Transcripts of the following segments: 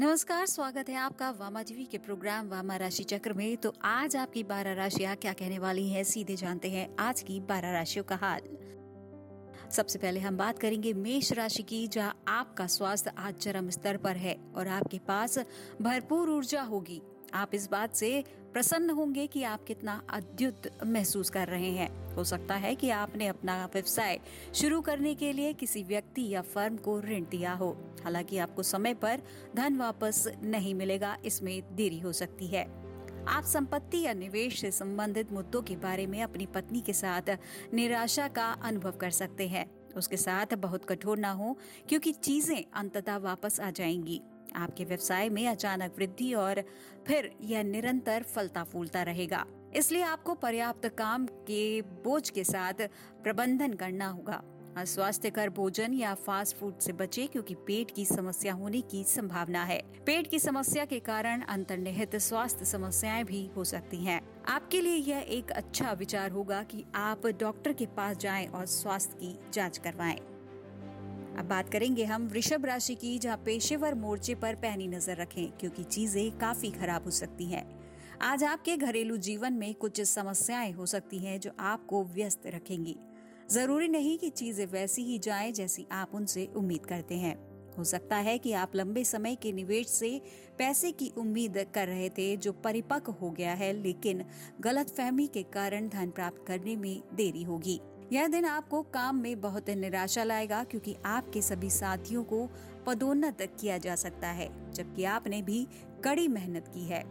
नमस्कार, स्वागत है आपका वामा टीवी के प्रोग्राम वामा राशि चक्र में। तो आज आपकी 12 राशियां क्या कहने वाली हैं, सीधे जानते हैं आज की 12 राशियों का हाल। सबसे पहले हम बात करेंगे मेष राशि की, जहां आपका स्वास्थ्य आज चरम स्तर पर है और आपके पास भरपूर ऊर्जा होगी। आप इस बात से प्रसन्न होंगे कि आप कितना अद्भुत महसूस कर रहे हैं। हो सकता है कि आपने अपना व्यवसाय शुरू करने के लिए किसी व्यक्ति या फर्म को ऋण दिया हो। हालांकि आपको समय पर धन वापस नहीं मिलेगा, इसमें देरी हो सकती है। आप संपत्ति या निवेश से संबंधित मुद्दों के बारे में अपनी पत्नी के साथ निराशा का अनुभव कर सकते हैं। उसके साथ बहुत कठोर ना हो, क्योंकि चीजें अंततः वापस आ जाएंगी। आपके व्यवसाय में अचानक वृद्धि और फिर यह निरंतर फलता फूलता रहेगा, इसलिए आपको पर्याप्त काम के बोझ के साथ प्रबंधन करना होगा। अस्वास्थ्यकर भोजन या फास्ट फूड से बचें, क्योंकि पेट की समस्या होने की संभावना है। पेट की समस्या के कारण अंतर्निहित स्वास्थ्य समस्याएं भी हो सकती हैं। आपके लिए यह एक अच्छा विचार होगा कि आप डॉक्टर के पास जाएं और स्वास्थ्य की जांच करवाएं। अब बात करेंगे हम वृषभ राशि की, जहां पेशेवर मोर्चे पर पैनी नजर रखें, क्योंकि चीजें काफी खराब हो सकती हैं। आज आपके घरेलू जीवन में कुछ समस्याएं हो सकती हैं जो आपको व्यस्त रखेंगी। जरूरी नहीं कि चीजें वैसी ही जाएं जैसी आप उनसे उम्मीद करते हैं। हो सकता है कि आप लंबे समय के निवेश से पैसे की उम्मीद कर रहे थे जो परिपक्व हो गया है, लेकिन गलतफहमी के कारण धन प्राप्त करने में देरी होगी। यह दिन आपको काम में बहुत निराशा लाएगा, क्योंकि आपके सभी साथियों को पदोन्नत किया जा सकता है, जबकि आपने भी कड़ी मेहनत की है।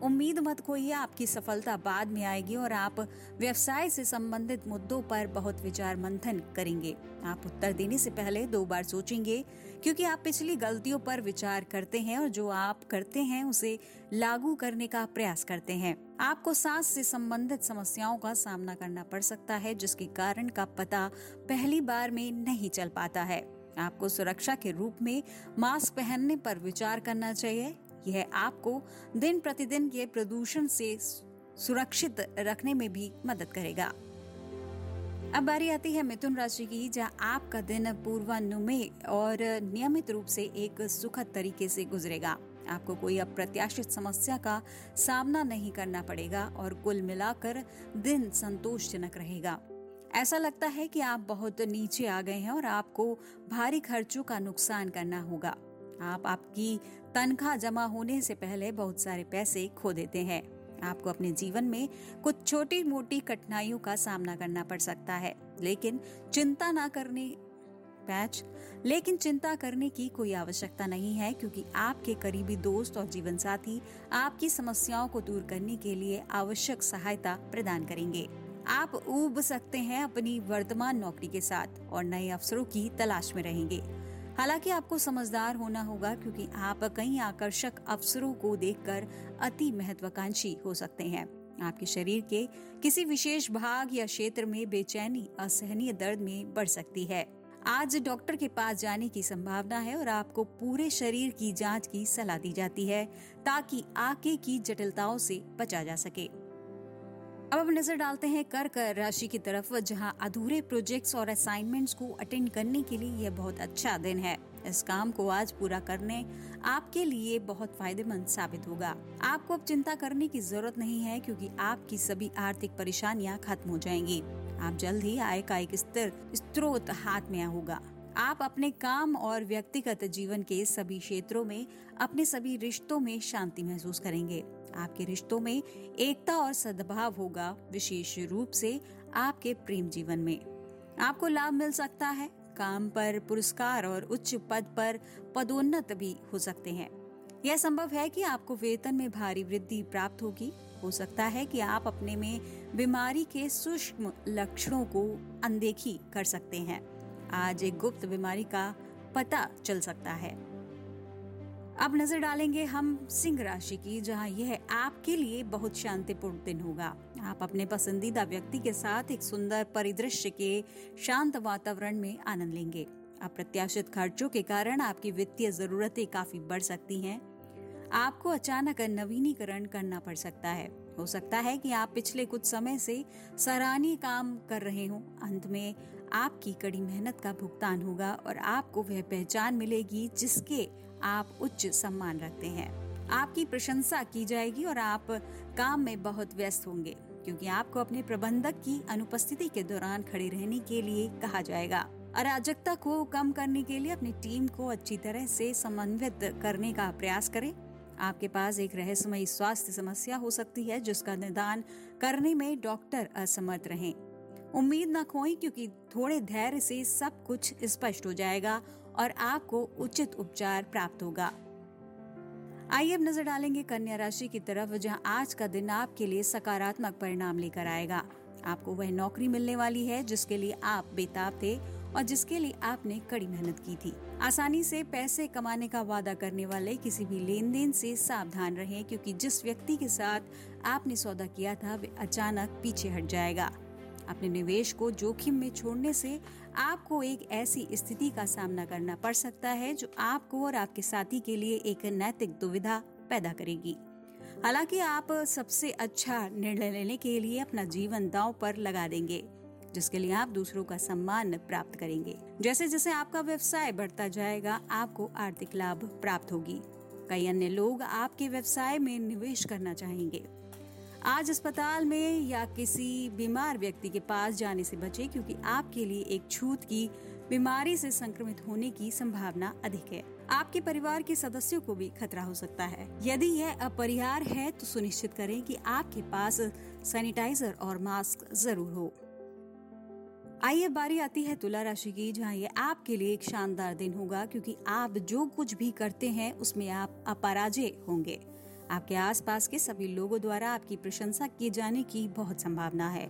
उम्मीद मत खोइए, आपकी सफलता बाद में आएगी और आप व्यवसाय से संबंधित मुद्दों पर बहुत विचार मंथन करेंगे। आप उत्तर देने से पहले 2 बार सोचेंगे, क्योंकि आप पिछली गलतियों पर विचार करते हैं और जो आप करते हैं उसे लागू करने का प्रयास करते हैं। आपको सांस से संबंधित समस्याओं का सामना करना पड़ सकता है, जिसके कारण का पता पहली बार में नहीं चल पाता है। आपको सुरक्षा के रूप में मास्क पहनने पर विचार करना चाहिए। यह आपको दिन प्रतिदिन के प्रदूषण से सुरक्षित रखने में भी मदद करेगा। अब बारी आती है मिथुन राशि की, जहां आपका दिन पूर्वानुमेय और नियमित रूप से एक सुखद तरीके से गुजरेगा। आपको कोई अप्रत्याशित समस्या का सामना नहीं करना पड़ेगा और कुल मिलाकर दिन संतोषजनक रहेगा। ऐसा लगता है कि आप बहुत नीचे आ गए हैं और आपको भारी खर्चों का नुकसान करना होगा। आप आपकी तनख्वाह जमा होने से पहले बहुत सारे पैसे खो देते हैं। आपको अपने जीवन में कुछ छोटी मोटी कठिनाइयों का सामना करना पड़ सकता है, लेकिन चिंता करने की कोई आवश्यकता नहीं है, क्योंकि आपके करीबी दोस्त और जीवन साथी आपकी समस्याओं को दूर करने के लिए आवश्यक सहायता प्रदान करेंगे। आप ऊब सकते हैं अपनी वर्तमान नौकरी के साथ और नए अवसरों की तलाश में रहेंगे। हालांकि आपको समझदार होना होगा, क्योंकि आप कई आकर्षक अवसरों को देखकर अति महत्वाकांक्षी हो सकते हैं। आपके शरीर के किसी विशेष भाग या क्षेत्र में बेचैनी असहनीय दर्द में बढ़ सकती है। आज डॉक्टर के पास जाने की संभावना है और आपको पूरे शरीर की जांच की सलाह दी जाती है, ताकि आगे की जटिलताओं से बचा जा सके। अब नजर डालते हैं कर्क राशि की तरफ, जहां अधूरे प्रोजेक्ट्स और असाइनमेंट्स को अटेंड करने के लिए यह बहुत अच्छा दिन है। इस काम को आज पूरा करने आपके लिए बहुत फायदेमंद साबित होगा। आपको अब चिंता करने की जरूरत नहीं है, क्योंकि आपकी सभी आर्थिक परेशानियां खत्म हो जाएंगी। आप जल्द ही आय का एक स्थिर स्रोत हाथ में होगा। आप अपने काम और व्यक्तिगत जीवन के सभी क्षेत्रों में अपने सभी रिश्तों में शांति महसूस करेंगे। आपके रिश्तों में एकता और सद्भाव होगा, विशेष रूप से आपके प्रेम जीवन में। आपको लाभ मिल सकता है, काम पर पुरस्कार और उच्च पद पर पदोन्नत भी हो सकते हैं। यह संभव है कि आपको वेतन में भारी वृद्धि प्राप्त होगी। हो सकता है कि आप अपने में बीमारी के सूक्ष्म लक्षणों को अनदेखी कर सकते हैं। आज एक गुप्त बीमारी का पता चल सकता है। अब नजर डालेंगे हम सिंह राशि की, जहां यह आपके लिए बहुत शांतिपूर्ण दिन होगा। आप अपने पसंदीदा व्यक्ति के साथ एक सुंदर परिदृश्य के शांत वातावरण में आनंद लेंगे। अप्रत्याशित खर्चों के कारण आपकी वित्तीय जरूरतें काफी बढ़ सकती हैं। आपको अचानक नवीनीकरण करना पड़ सकता है। हो सकता है कि आप पिछले कुछ समय से सराहनीय काम कर रहे हो। अंत में आपकी कड़ी मेहनत का भुगतान होगा और आपको वह पहचान मिलेगी जिसके आप उच्च सम्मान रखते हैं। आपकी प्रशंसा की जाएगी और आप काम में बहुत व्यस्त होंगे, क्योंकि आपको अपने प्रबंधक की अनुपस्थिति के दौरान खड़े रहने के लिए कहा जाएगा। अराजकता को कम करने के लिए अपनी टीम को अच्छी तरह से समन्वित करने का प्रयास करें। आपके पास एक रहस्यमयी स्वास्थ्य समस्या हो सकती है जिसका निदान करने में डॉक्टर असमर्थ रहें। उम्मीद न खोएं, क्योंकि थोड़े धैर्य से सब कुछ स्पष्ट हो जाएगा और आपको उचित उपचार प्राप्त होगा। आइए अब नजर डालेंगे कन्या राशि की तरफ, जहां आज का दिन आपके लिए सकारात्मक परिणाम लेकर आएगा। आपको वह नौकरी मिलने वाली है जिसके लिए आप बेताब थे और जिसके लिए आपने कड़ी मेहनत की थी। आसानी से पैसे कमाने का वादा करने वाले किसी भी लेन देन से सावधान रहें, क्योंकि जिस व्यक्ति के साथ आपने सौदा किया था वे अचानक पीछे हट जाएगा। अपने निवेश को जोखिम में छोड़ने से आपको एक ऐसी स्थिति का सामना करना पड़ सकता है जो आपको और आपके साथी के लिए एक नैतिक दुविधा पैदा करेगी। हालांकि आप सबसे अच्छा निर्णय लेने के लिए अपना जीवन दांव पर लगा देंगे, जिसके लिए आप दूसरों का सम्मान प्राप्त करेंगे। जैसे जैसे आपका व्यवसाय बढ़ता जाएगा, आपको आर्थिक लाभ प्राप्त होगी। कई अन्य लोग आपके व्यवसाय में निवेश करना चाहेंगे। आज अस्पताल में या किसी बीमार व्यक्ति के पास जाने से बचें, क्योंकि आपके लिए एक छूत की बीमारी से संक्रमित होने की संभावना अधिक है। आपके परिवार के सदस्यों को भी खतरा हो सकता है। यदि यह अपरिहार्य है तो सुनिश्चित करें कि आपके पास सैनिटाइजर और मास्क जरूर हो। आइए बारी आती है तुला राशि की, जहां ये आपके लिए एक शानदार दिन होगा, क्योंकि आप जो कुछ भी करते हैं उसमें आप अपराजय होंगे। आपके आसपास के सभी लोगों द्वारा आपकी प्रशंसा किए जाने की बहुत संभावना है।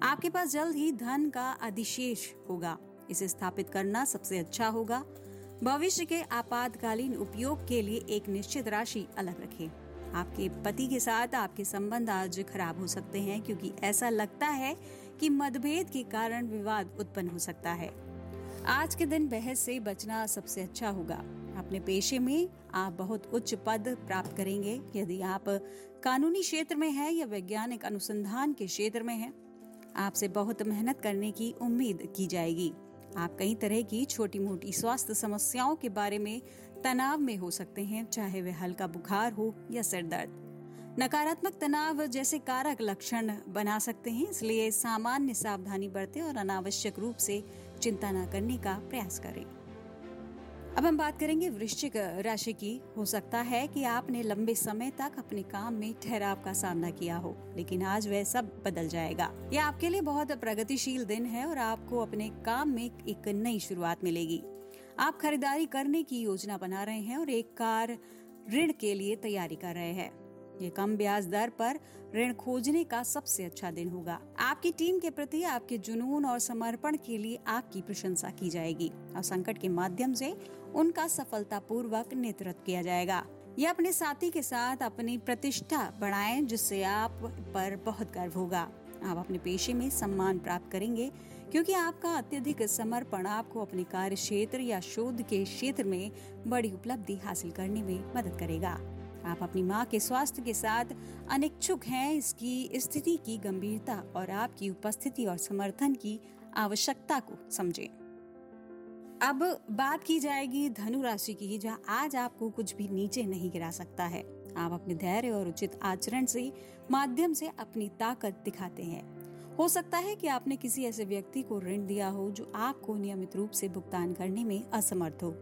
आपके पास जल्द ही धन का अधिशेष होगा। इसे स्थापित करना सबसे अच्छा होगा। भविष्य के आपातकालीन उपयोग के लिए एक निश्चित राशि अलग रखें। आपके पति के साथ आपके संबंध आज खराब हो सकते हैं, क्योंकि ऐसा लगता है कि मतभेद के कारण विवाद उत्पन्न हो सकता है। आज के दिन बहस से बचना सबसे अच्छा होगा। अपने पेशे में आप बहुत उच्च पद प्राप्त करेंगे। यदि आप कानूनी क्षेत्र में हैं या वैज्ञानिक अनुसंधान के क्षेत्र में हैं, आपसे बहुत मेहनत करने की उम्मीद की जाएगी। आप कई तरह की छोटी मोटी स्वास्थ्य समस्याओं के बारे में तनाव में हो सकते हैं, चाहे वह हल्का बुखार हो या सिर दर्द। नकारात्मक तनाव जैसे कारक लक्षण बना सकते हैं, इसलिए सामान्य सावधानी बरतें और अनावश्यक रूप से चिंता न करने का प्रयास करें। अब हम बात करेंगे वृश्चिक राशि की। हो सकता है कि आपने लंबे समय तक अपने काम में ठहराव का सामना किया हो, लेकिन आज वह सब बदल जाएगा। यह आपके लिए बहुत प्रगतिशील दिन है और आपको अपने काम में एक नई शुरुआत मिलेगी। आप खरीदारी करने की योजना बना रहे हैं और एक कार ऋण के लिए तैयारी कर रहे हैं। ये कम ब्याज दर पर ऋण खोजने का सबसे अच्छा दिन होगा। आपकी टीम के प्रति आपके जुनून और समर्पण के लिए आपकी प्रशंसा की जाएगी और संकट के माध्यम से उनका सफलतापूर्वक नेतृत्व किया जाएगा। ये अपने साथी के साथ अपनी प्रतिष्ठा बढ़ाएं, जिससे आप पर बहुत गर्व होगा। आप अपने पेशे में सम्मान प्राप्त करेंगे, क्योंकि आपका अत्यधिक समर्पण आपको अपने कार्य क्षेत्र या शोध के क्षेत्र में बड़ी उपलब्धि हासिल करने में मदद करेगा। आप अपनी मां के स्वास्थ्य के साथ अनिच्छुक हैं। इसकी स्थिति की गंभीरता और आपकी उपस्थिति और समर्थन की आवश्यकता को समझें। अब बात की जाएगी धनु राशि की, जहां आज आपको कुछ भी नीचे नहीं गिरा सकता है। आप अपने धैर्य और उचित आचरण से माध्यम से अपनी ताकत दिखाते हैं। हो सकता है कि आपने किसी ऐसे व्यक्ति को ऋण दिया हो जो आपको नियमित रूप से भुगतान करने में असमर्थ हो।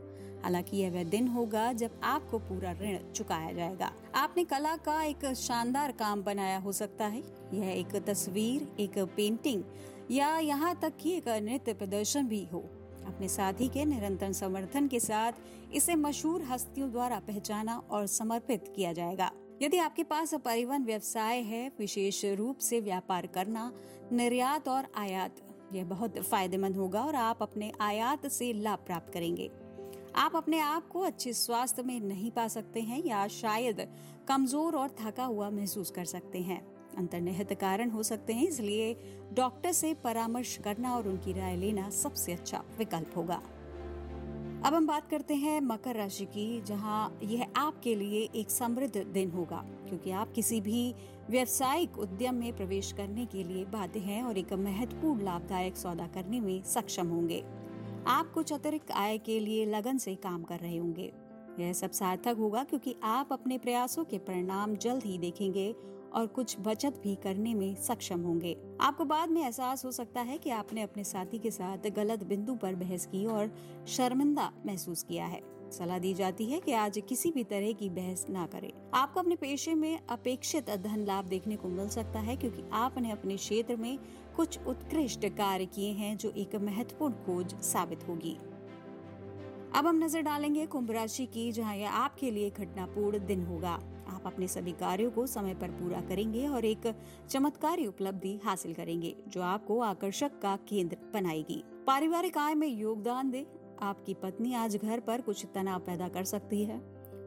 हालांकि यह वह दिन होगा जब आपको पूरा ऋण चुकाया जाएगा। आपने कला का एक शानदार काम बनाया हो सकता है। यह एक तस्वीर, एक पेंटिंग या यहाँ तक कि एक नृत्य प्रदर्शन भी हो। अपने साथी के निरंतर समर्थन के साथ इसे मशहूर हस्तियों द्वारा पहचाना और समर्पित किया जाएगा। यदि आपके पास परिवहन व्यवसाय है, विशेष रूप से व्यापार करना, निर्यात और आयात, यह बहुत फायदेमंद होगा और आप अपने आयात से लाभ प्राप्त करेंगे। आप अपने आप को अच्छे स्वास्थ्य में नहीं पा सकते हैं या शायद कमजोर और थका हुआ महसूस कर सकते हैं। अंतर्निहित कारण हो सकते हैं, इसलिए डॉक्टर से परामर्श करना और उनकी राय लेना सबसे अच्छा विकल्प होगा। अब हम बात करते हैं मकर राशि की, जहां यह आपके लिए एक समृद्ध दिन होगा, क्योंकि आप किसी भी व्यावसायिक उद्यम में प्रवेश करने के लिए बाध्य हैं और एक महत्वपूर्ण लाभदायक सौदा करने में सक्षम होंगे। आप कुछ अतिरिक्त आय के लिए लगन से काम कर रहे होंगे। यह सब सार्थक होगा क्योंकि आप अपने प्रयासों के परिणाम जल्द ही देखेंगे और कुछ बचत भी करने में सक्षम होंगे। आपको बाद में एहसास हो सकता है कि आपने अपने साथी के साथ गलत बिंदु पर बहस की और शर्मिंदा महसूस किया है। सलाह दी जाती है कि आज किसी भी तरह की बहस ना करें। आपको अपने पेशे में अपेक्षित धन लाभ देखने को मिल सकता है क्योंकि आपने अपने क्षेत्र में कुछ उत्कृष्ट कार्य किए हैं जो एक महत्वपूर्ण खोज साबित होगी। अब हम नजर डालेंगे कुंभ राशि की, जहां यह आपके लिए घटनापूर्ण दिन होगा। आप अपने सभी कार्यों को समय पर पूरा करेंगे और एक चमत्कारी उपलब्धि हासिल करेंगे जो आपको आकर्षक का केंद्र बनाएगी। पारिवारिक आय में योगदान दे। आपकी पत्नी आज घर पर कुछ तनाव पैदा कर सकती है।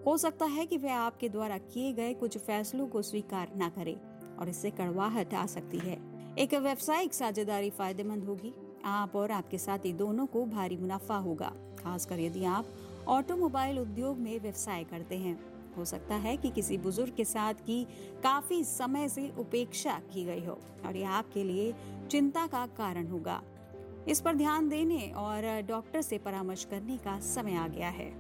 हो सकता है कि वह आपके द्वारा किए गए कुछ फैसलों को स्वीकार न करे और इससे कड़वाहट आ सकती है। एक व्यावसायिक साझेदारी फायदेमंद होगी। आप और आपके साथी दोनों को भारी मुनाफा होगा, खासकर यदि आप ऑटोमोबाइल उद्योग में व्यवसाय करते हैं। हो सकता है कि किसी बुजुर्ग के साथ की काफी समय से उपेक्षा की गई हो और यह आपके लिए चिंता का कारण होगा। इस पर ध्यान देने और डॉक्टर से परामर्श करने का समय आ गया है।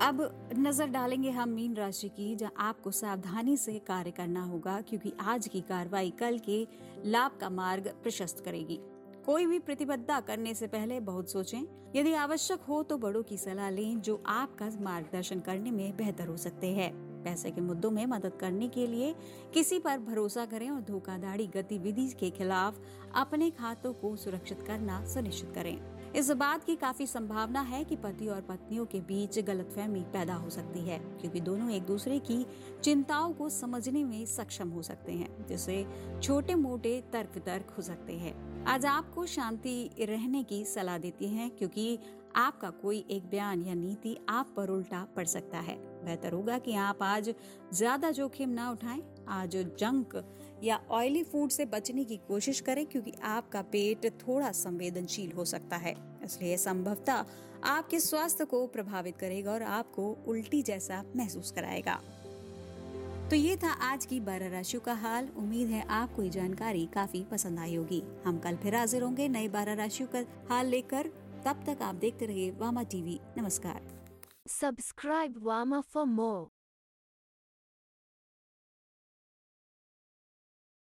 अब नजर डालेंगे हम मीन राशि की, जहां आपको सावधानी से कार्य करना होगा क्योंकि आज की कार्रवाई कल के लाभ का मार्ग प्रशस्त करेगी। कोई भी प्रतिबद्धता करने से पहले बहुत सोचें। यदि आवश्यक हो तो बड़ों की सलाह लें जो आपका मार्गदर्शन करने में बेहतर हो सकते हैं। पैसे के मुद्दों में मदद करने के लिए किसी पर भरोसा करें और धोखाधड़ी गतिविधि के खिलाफ अपने खातों को सुरक्षित करना सुनिश्चित करें। इस बात की काफी संभावना है कि पति और पत्नियों के बीच गलतफहमी पैदा हो सकती है क्योंकि दोनों एक दूसरे की चिंताओं को समझने में सक्षम हो सकते हैं, जिससे छोटे मोटे तर्क वितर्क हो सकते हैं। आज आपको शांति रहने की सलाह देती है क्योंकि आपका कोई एक बयान या नीति आप पर उल्टा पड़ सकता है। बेहतर होगा कि आप आज ज्यादा जोखिम ना उठाएं। आज जंक या ऑयली फूड से बचने की कोशिश करें क्योंकि आपका पेट थोड़ा संवेदनशील हो सकता है, इसलिए संभवतः आपके स्वास्थ्य को प्रभावित करेगा और आपको उल्टी जैसा महसूस कराएगा। तो ये था आज की 12 राशियों का हाल। उम्मीद है आपको ये जानकारी काफी पसंद आई होगी। हम कल फिर हाजिर होंगे नई 12 राशियों का हाल लेकर। तब तक आप देखते रहिए वामा टीवी। नमस्कार। Subscribe Wama for more.